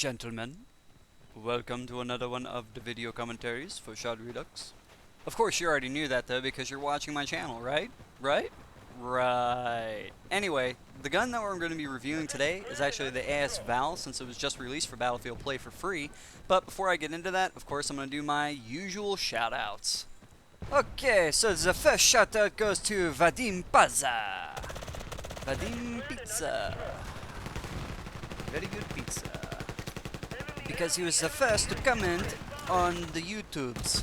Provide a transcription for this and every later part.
Gentlemen, welcome to another one of the video commentaries for Shodredux. Of course, you already knew that though because you're watching my channel, right? Right. Anyway, the gun that we're going to be reviewing today is actually the AS-VAL since it was just released for Battlefield Play4Free. But before I get into that, of course, I'm going to do my usual shoutouts. Okay, so the first shoutout goes to Vadim Paza. Vadim Pizza. Very good pizza. Because he was the first to comment on the YouTubes.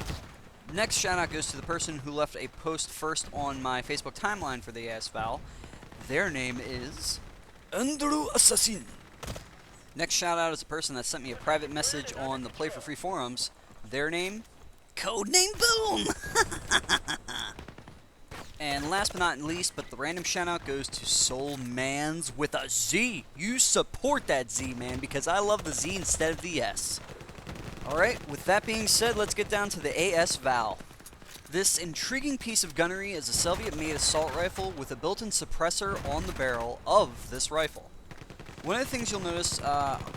Next shout out goes to the person who left a post first on my Facebook timeline for the AS-VAL. Their name is Andrew Assassin. Next shout out is a person that sent me a private message on the Play4Free forums. Their name, Codename Boom. And last but not least, but the random shout out goes to Soul Mans with a Z. You support that Z, man, because I love the Z instead of the S. Alright, with that being said, let's get down to the AS-VAL. This intriguing piece of gunnery is a Soviet-made assault rifle with a built-in suppressor on the barrel of this rifle. One of the things you'll notice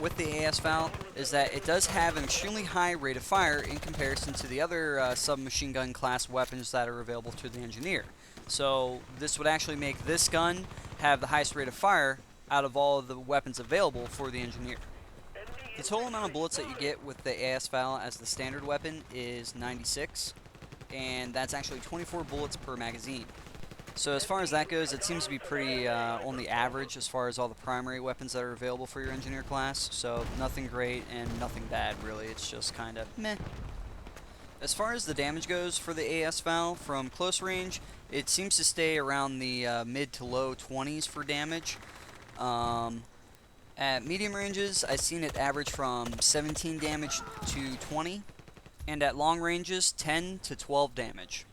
with the AS-VAL is that it does have an extremely high rate of fire in comparison to the other submachine gun class weapons that are available to the engineer. So this would actually make this gun have the highest rate of fire out of all of the weapons available for the engineer. The total amount of bullets that you get with the AS-VAL as the standard weapon is 96, and that's actually 24 bullets per magazine. So as far as that goes, it seems to be pretty on the average as far as all the primary weapons that are available for your engineer class. So nothing great and nothing bad, really. It's just kind of meh. As far as the damage goes for the AS-VAL, from close range, it seems to stay around the mid to low 20s for damage. At medium ranges, I've seen it average from 17 damage to 20, and at long ranges, 10 to 12 damage.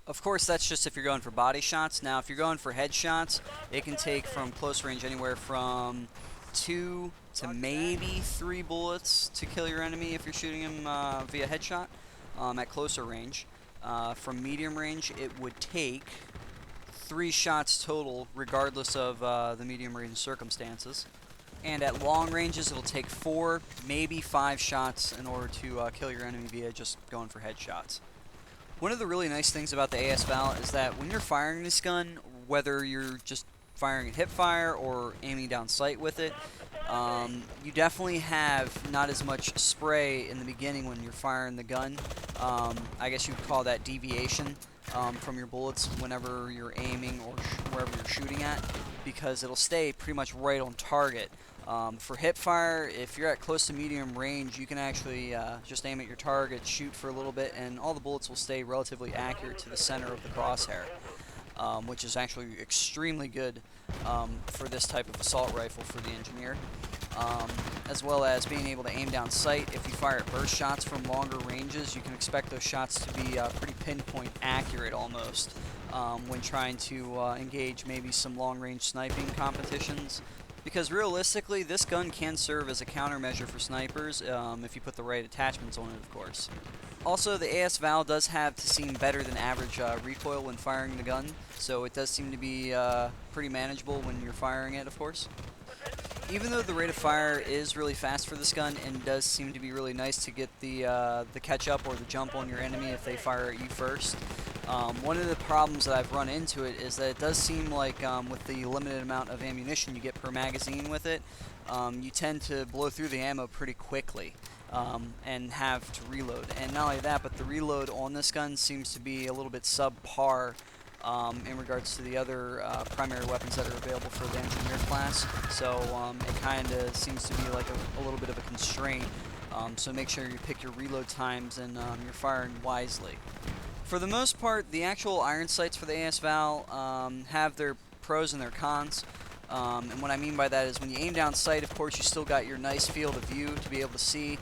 Of course, that's just if you're going for body shots. Now, if you're going for headshots, it can take from close range anywhere from 2 to maybe 3 bullets to kill your enemy if you're shooting him via headshot. At closer range. From medium range, it would take 3 shots total, regardless of the medium range circumstances. And at long ranges, it'll take 4, maybe 5 shots in order to kill your enemy via just going for headshots. One of the really nice things about the AS-VAL is that when you're firing this gun, whether you're just firing at Hipfire or aiming down sight with it, you definitely have not as much spray in the beginning when you're firing the gun. I guess you would call that deviation from your bullets whenever you're aiming or wherever you're shooting at, because it'll stay pretty much right on target. For Hipfire, if you're at close to medium range, you can actually just aim at your target, shoot for a little bit, and all the bullets will stay relatively accurate to the center of the crosshair, which is actually extremely good for this type of assault rifle for the engineer. As well as being able to aim down sight. If you fire at burst shots from longer ranges, you can expect those shots to be pretty pinpoint accurate almost when trying to engage maybe some long-range sniping competitions. Because realistically, this gun can serve as a countermeasure for snipers if you put the right attachments on it, of course. Also, the AS-VAL does have to seem better than average recoil when firing the gun, so it does seem to be pretty manageable when you're firing it, of course. Even though the rate of fire is really fast for this gun and does seem to be really nice to get the catch up or the jump on your enemy if they fire at you first, one of the problems that I've run into it is that it does seem like with the limited amount of ammunition you get per magazine with it, you tend to blow through the ammo pretty quickly and have to reload. And not only that, but the reload on this gun seems to be a little bit subpar in regards to the other primary weapons that are available for the engineer class. So it kind of seems to be like a little bit of a constraint. So make sure you pick your reload times and you're firing wisely. For the most part, the actual iron sights for the AS-VAL have their pros and their cons. And what I mean by that is when you aim down sight, of course, you still got your nice field of view to be able to see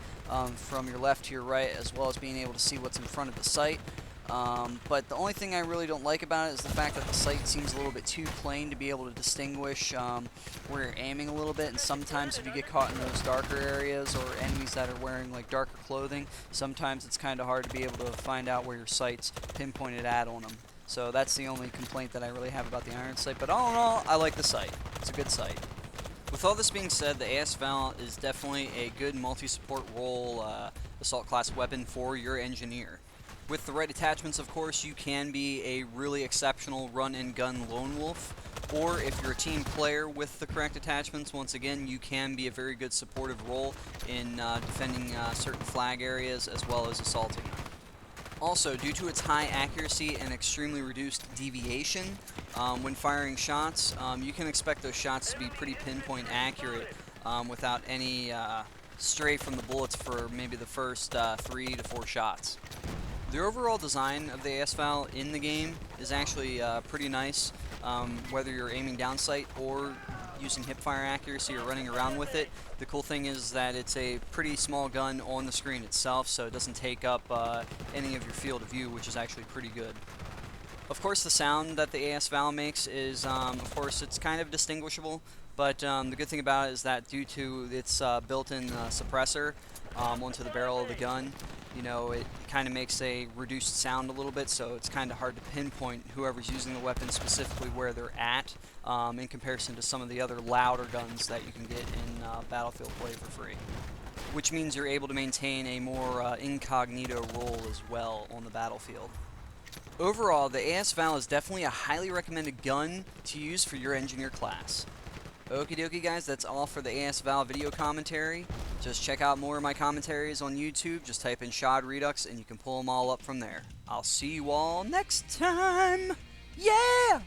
from your left to your right, as well as being able to see what's in front of the sight. But the only thing I really don't like about it is the fact that the sight seems a little bit too plain to be able to distinguish where you're aiming a little bit, and sometimes if you get caught in those darker areas or enemies that are wearing like darker clothing, sometimes it's kind of hard to be able to find out where your sight's pinpointed at on them. So that's the only complaint that I really have about the iron sight, but all in all, I like the sight. It's a good sight. With all this being said, the AS-VAL is definitely a good multi-support role assault class weapon for your engineer. With the right attachments, of course, you can be a really exceptional run-and-gun lone wolf, or if you're a team player with the correct attachments, once again, you can be a very good supportive role in defending certain flag areas as well as assaulting them. Also, due to its high accuracy and extremely reduced deviation, when firing shots, you can expect those shots to be pretty pinpoint accurate without any stray from the bullets for maybe the first 3 to 4 shots. The overall design of the AS-VAL in the game is actually pretty nice, whether you're aiming down sight or using hipfire accuracy or running around with it. The cool thing is that it's a pretty small gun on the screen itself, so it doesn't take up any of your field of view, which is actually pretty good. Of course, the sound that the AS-VAL makes is, of course, it's kind of distinguishable, but the good thing about it is that due to its built-in suppressor onto the barrel of the gun, you know, it kind of makes a reduced sound a little bit, so it's kind of hard to pinpoint whoever's using the weapon specifically where they're at in comparison to some of the other louder guns that you can get in Battlefield Play4Free. Which means you're able to maintain a more incognito role as well on the battlefield. Overall, the AS-VAL is definitely a highly recommended gun to use for your engineer class. Okie dokie guys, that's all for the AS-VAL video commentary. Just check out more of my commentaries on YouTube. Just type in Shodredux and you can pull them all up from there. I'll see you all next time. Yeah!